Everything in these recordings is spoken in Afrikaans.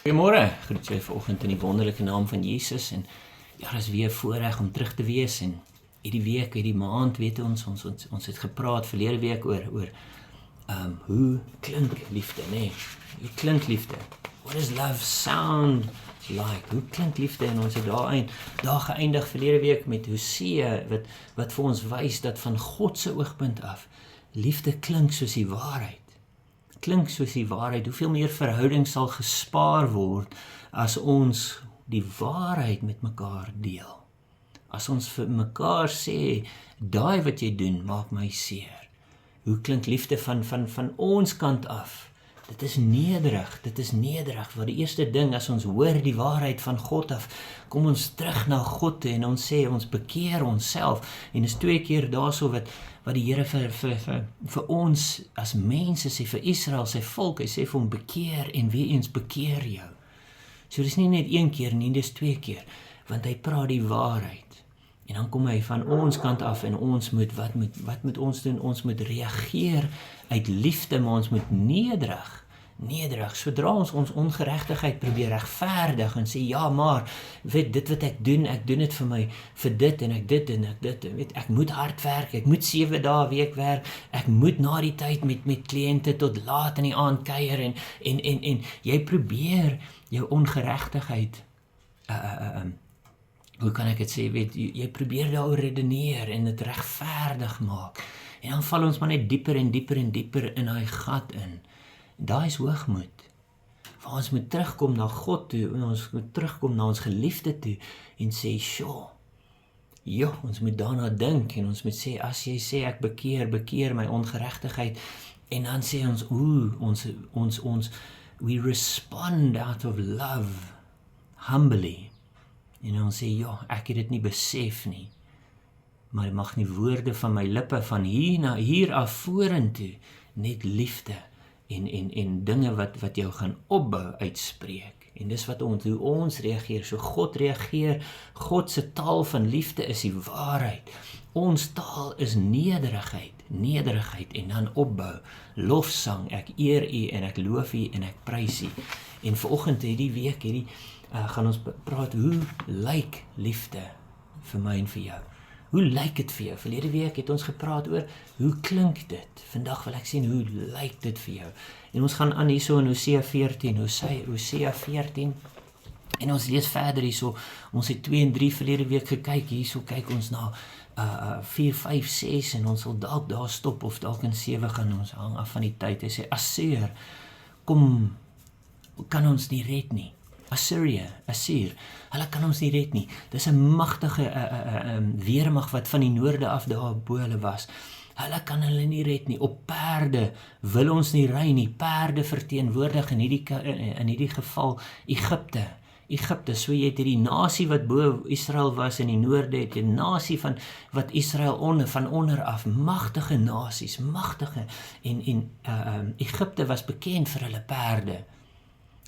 Goeiemôre, groet julle vanoggend in die wonderlike naam van Jesus en ja, dit is weer 'n voorreg om terug te wees en hierdie week, hierdie maand, weet ons het gepraat verlede week oor hoe klink liefde, nee, hoe klink liefde? What does love sound like? Hoe klink liefde? En ons het daar geëindig verlede week met Hosea wat vir ons wys dat van God se oogpunt af liefde klink soos die waarheid. Klink soos die waarheid, hoeveel meer verhouding sal gespaar word as ons die waarheid met mekaar deel. As ons vir mekaar sê, daai wat jy doen, maak my seer. Hoe klink liefde van ons kant af? Dit is nederig, want die eerste ding, as ons hoor die waarheid van God af, kom ons terug na God toe en ons sê, ons bekeer onsself, en is 2 keer daarso wat die Here vir ons as mense sê, vir Israel, sy volk, hy sê vir hom, bekeer en weer eens bekeer jou. So dis nie net 1 keer nie, dis 2 keer, want hy praat die waarheid. En dan kom hy van ons kant af en ons moet, wat moet ons doen? Ons moet reageer uit liefde, maar ons moet nederig, sodra ons ongeregtigheid probeer regverdig en sê, ja maar, weet dit wat ek doen dit vir my, vir dit en ek dit, weet, ek moet hard werk, ek moet 7 dae 'n week werk, ek moet na die tyd met kliënte tot laat in die aand kuier en jy probeer jou ongeregtigheid hoe kan ek dit sê, weet, jy probeer daaroor redeneer en dit regverdig maak, en dan val ons maar net dieper en dieper in daai gat in. Daai is hoogmoed, waar ons moet terugkom na God toe, en ons moet terugkom na ons geliefde toe, en sê, sjoe, ons moet daarna dink, en ons moet sê, as jy sê, ek bekeer my ongeregtigheid, en dan sê ons, we respond out of love, humbly, en ons sê, ek het dit nie besef nie, maar dit mag nie woorde van my lippe, van hier af vorentoe, net liefde, en dinge wat jou gaan opbou uitspreek, en dis hoe ons reageer, so God reageer, God se taal van liefde is die waarheid, ons taal is nederigheid, en dan opbou, lofsang, ek eer U, en ek loof U, en ek prys U, en vanoggend hierdie week, gaan ons praat, hoe lyk liefde vir my en vir jou? Hoe lyk dit vir jou? Verlede week het ons gepraat oor, hoe klink dit? Vandag wil ek sien, hoe lyk dit vir jou? En ons gaan aan hierso in Hosea 14, en ons lees verder hierso, ons het 2 en 3 verlede week gekyk, hierso kyk ons na 4, 5, 6, en ons sal dalk daar stop, of dalk in 7 gaan ons hang af van die tyd. Hy sê, Assur, kom, kan ons nie red nie. Assur, hulle kan ons nie red nie. Dis 'n magtige weermag wat van die noorde af daar bo hulle was. Hulle kan hulle nie red nie. Op perde wil ons nie ry nie. Perde verteenwoordig in hierdie geval Egipte, so jy het hierdie nasie wat bo Israel was in die noorde, het 'n nasie wat Israel van onder af, magtige nasies, en Egipte was bekend vir hulle perde.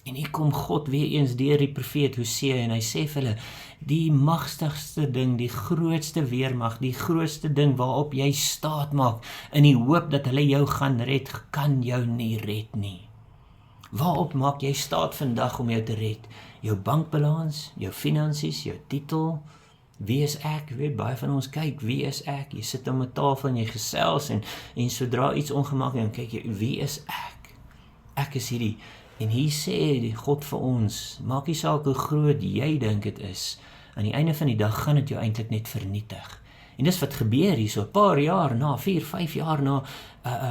En hier kom God weer eens deur die profeet Hosea en hy sê vir hulle, die magtigste ding, die grootste weermag, die grootste ding waarop jy staat maak, in die hoop dat hulle jou gaan red, kan jou nie red nie. Waarop maak jy staat vandag om jou te red? Jou bankbalans, jou finansies, jou titel, wie is ek? Weet, baie van ons kyk, wie is ek? Jy sit om 'n tafel en jy gesels en sodra iets ongemaklik, dan kyk jy, wie is ek? Ek is hierdie. En hier sê die God vir ons, maak nie saak hoe groot jy dink dit is, aan die einde van die dag gaan dit jou eintlik net vernietig. En dis wat gebeur hier, so 'n paar jaar na, 4, 5 jaar na,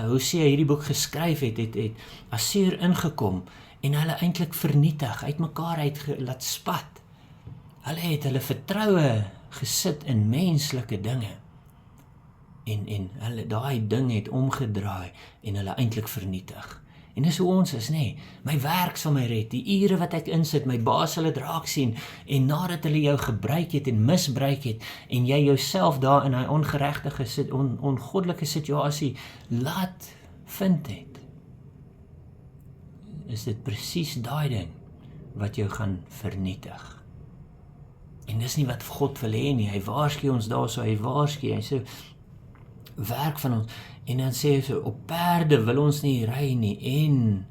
Hosea hierdie boek geskryf het Assur ingekom, en hulle eintlik vernietig, uitmekaar laat spat. Hulle het hulle vertroue gesit in menslike dinge, en hulle daai ding het omgedraai, en hulle eintlik vernietig. En dis hoe ons is, nee, my werk sal my red, die ure wat ek insit, my baas sal dit raak sien, en nadat hulle jou gebruik het en misbruik het, en jy jouself daar in die ongeregtige, ongoddelike situasie laat vind het, is dit presies daai ding wat jou gaan vernietig. En dis nie wat God wil hê nie, hy waarsku ons daarso, hy sê, werk van ons, en dan sê hy so, op perde wil ons nie ry nie, en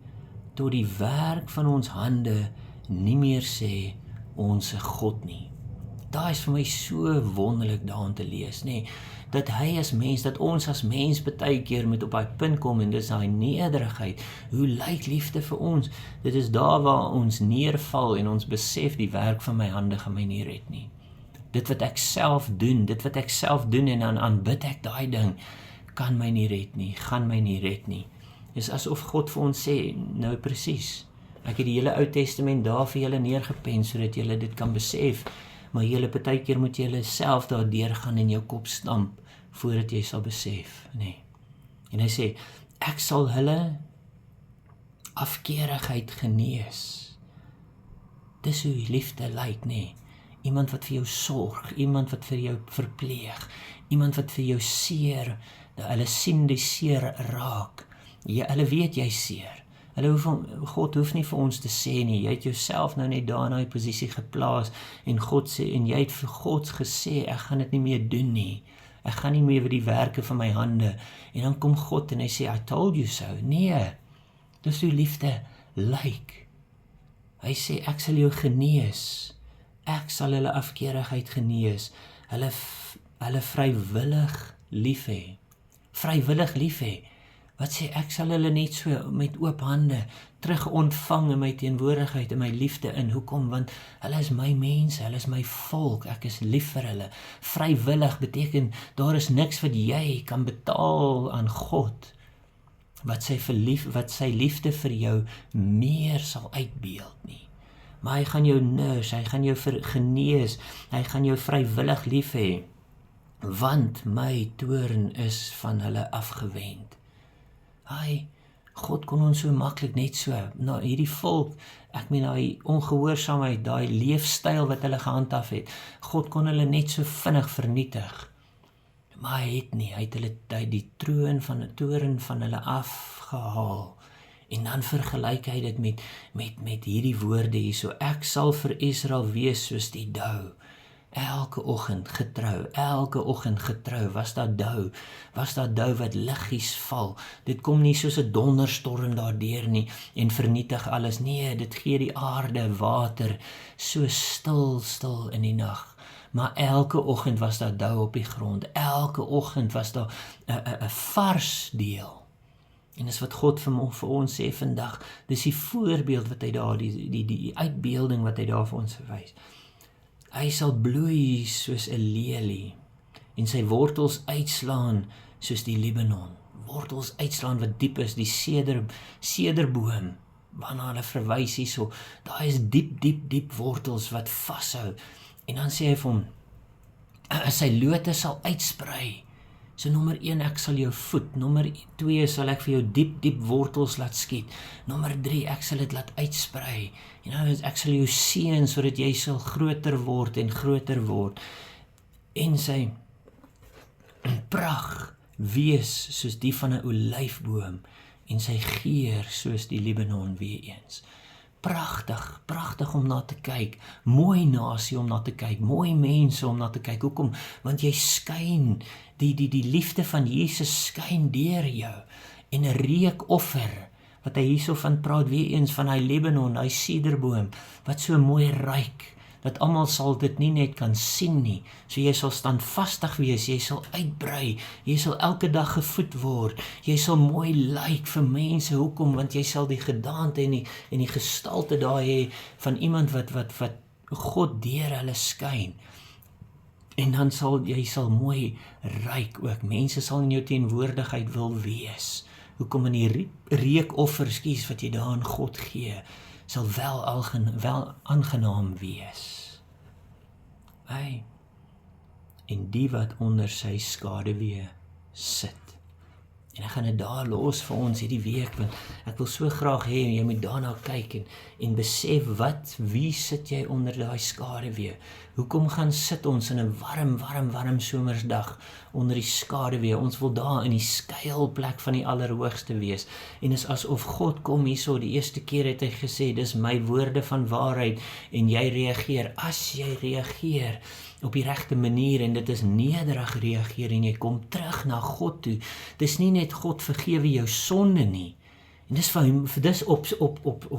tot die werk van ons hande nie meer sê onse God nie. Daar is vir my so wonderlik daarin te lees, nê, dat hy as mens, dat ons as mens baie keer moet op daai punt kom, en dis daai nederigheid. Hoe lyk liefde vir ons? Dit is daar waar ons neerval en ons besef die werk van my hande gaan my nie red nie. Dit wat ek self doen en dan aanbid ek daai ding, kan my nie red nie, gaan my nie red nie. Dis asof God vir ons sê, nou presies, ek het die hele Ou Testament daar vir julle neergepen, sodat julle dit kan besef, maar julle baie keer moet julle self daar deurgaan en jou kop stamp, voordat jy sal besef, nee. En hy sê, ek sal hulle afkeerigheid genees. Dis hoe liefde lyk, nee. Iemand wat vir jou sorg, iemand wat vir jou verpleeg, iemand wat vir jou seer, hulle sien die seer raak, hulle weet jy seer. God hoef nie vir ons te sê nie, jy het jouself nou net daar in die posisie geplaas, en God sê, en jy het vir God gesê, ek gaan dit nie meer doen nie, ek gaan nie meer vir die werke van my hande, en dan kom God en hy sê, I told you so, nee, dis hoe liefde lyk. Hy sê, ek sal jou genees, ek sal hulle afkeerigheid genees, hulle vrywillig lief hê, wat sê, ek sal hulle net so met oop hande terug ontvang in my teenwoordigheid, in my liefde in. Hoekom? Want hulle is my mense, hulle is my volk, ek is lief vir hulle. Vrywillig beteken, daar is niks wat jy kan betaal aan God, wat sy liefde vir jou meer sal uitbeeld nie. Maar hy gaan jou nurse, hy gaan jou genees, hy gaan jou vrywillig lief hê, want my toorn is van hulle afgewend. God kon ons so maklik net so, nou hierdie volk, ek meen die ongehoorsaamheid, die leefstyl wat hulle gehandhaaf het, God kon hulle net so vinnig vernietig, maar hy het nie, hy het hulle die toorn van hulle afgehaal, en dan vergelyk hy dit met hierdie woorde hierso, ek sal vir Israel wees soos die dou, elke oggend getrou, was daar dou wat liggies val, dit kom nie soos 'n donderstorm daardeur nie, en vernietig alles, nee, dit gee die aarde, water, so stil in die nag, maar elke oggend was daar dou op die grond, elke oggend was daar 'n vars deel, en dis wat God vir ons sê vandag, dis die voorbeeld wat hy daar, die uitbeelding wat hy daar vir ons verwys. Hy sal bloei soos 'n lelie, en sy wortels uitslaan soos die Libanon. Wortels uitslaan wat diep is, die sederboom, waarna hulle verwys hierso, daar is diep wortels wat vashou, en dan sê hy vir hom, sy lote sal uitsprei. So nommer 1, ek sal jou voed, nommer 2 sal ek vir jou diep wortels laat skiet, nommer 3, ek sal dit laat uitsprei, en ek sal jou seën, sodat jy sal groter word, en sy pragt wees soos die van 'n olyfboom, en sy geur soos die Libanon weer eens. Pragtig om na te kyk, mooi nasie om na te kyk, mooi mense om na te kyk. Hoekom? Want jy skyn, die liefde van Jesus skyn deur jou, en 'n reukoffer, wat hy hierso van praat, weer eens van hy Libanon, hy sederboom, wat so mooi ruik, dat almal sal dit nie net kan sien nie, so jy sal standvastig wees, jy sal uitbrei, jy sal elke dag gevoed word, jy sal mooi lyk vir mense. Hoekom? Want jy sal die gedaante en die gestalte daar hê van iemand wat God deur hulle skyn, en dan jy sal mooi ryk ook, mense sal in jou teenwoordigheid wil wees. Hoekom? In die reukoffer, wat jy daar aan God gee, sal wel aangenaam wees. En die wat onder sy skaduwee sit. En ek gaan dit daar los vir ons hierdie week, want ek wil so graag hê, jy moet daarna kyk en besef, wie sit jy onder daai skaduwee? Hoekom gaan sit ons in 'n warm somersdag onder die skaduwee? Ons wil daar in die skuilplek van die Allerhoogste wees, en is asof God kom hierso, die eerste keer het hy gesê, dis my woorde van waarheid, en jy reageer, as jy reageer op die regte manier, en dit is nederig reageer, en jy kom terug na God toe, dis nie net God vergewe jou sonde nie, En dis vir dis op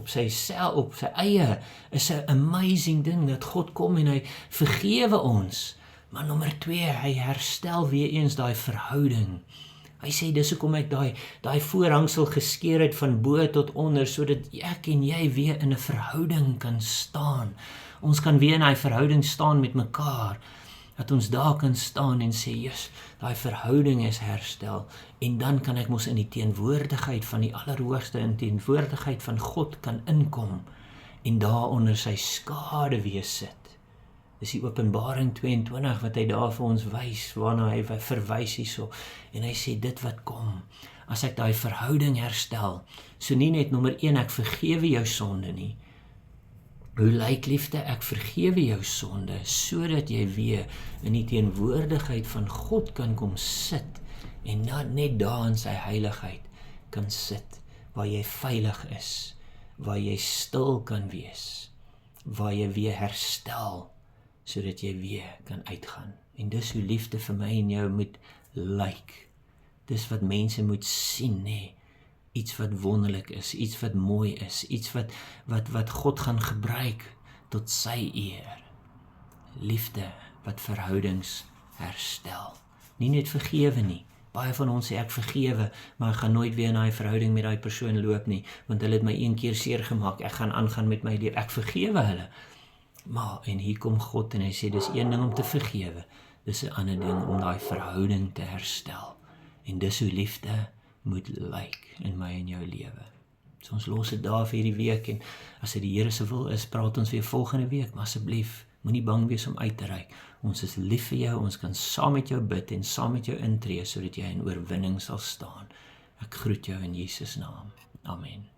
sy self, op sy eie, is 'n amazing ding, dat God kom en hy vergewe ons. Maar nommer 2, hy herstel weer eens daai verhouding. Hy sê, dis hoekom ek daai voorhangsel geskeur het van bo tot onder, sodat ek en jy weer in 'n verhouding kan staan. Ons kan weer in daai verhouding staan met mekaar, dat ons daar kan staan en sê, yes, daai verhouding is herstel, en dan kan ek mos in die teenwoordigheid van die Allerhoogste, in teenwoordigheid van God kan inkom, en daar onder sy skade weer sit. Dis die Openbaring 22 wat hy daar vir ons wys, waarna hy verwys hierso, en hy sê, dit wat kom, as ek daai verhouding herstel, so nie net nommer 1, ek vergewe jou sonde nie. Hoe lyk liefde? Ek vergewe jou sonde, sodat jy weer in die teenwoordigheid van God kan kom sit, en net daar in sy heiligheid kan sit, waar jy veilig is, waar jy stil kan wees, waar jy weer herstel, sodat jy weer kan uitgaan. En dis hoe liefde vir my en jou moet lyk. Dis wat mense moet sien, nee. Iets wat wonderlik is, iets wat mooi is, iets wat God gaan gebruik tot sy eer. Liefde wat verhoudings herstel. Nie net vergewe nie. Baie van ons sê ek vergewe, maar ek gaan nooit weer in daai verhouding met daai persoon loop nie, want hulle het my een keer seer gemaak, ek gaan aangaan met my lewe, ek vergewe hulle. Maar, en hier kom God en hy sê, dis een ding om te vergewe, dis 'n ander ding om daai verhouding te herstel. En dis hoe liefde moet lyk in my en jou lewe. So ons los dit daar vir hierdie week, en as dit die Here se wil is, praat ons weer volgende week, maar asseblief, moenie bang wees om uit te reik. Ons is lief vir jou, ons kan saam met jou bid en saam met jou intree, sodat jy in oorwinning sal staan. Ek groet jou in Jesus naam. Amen.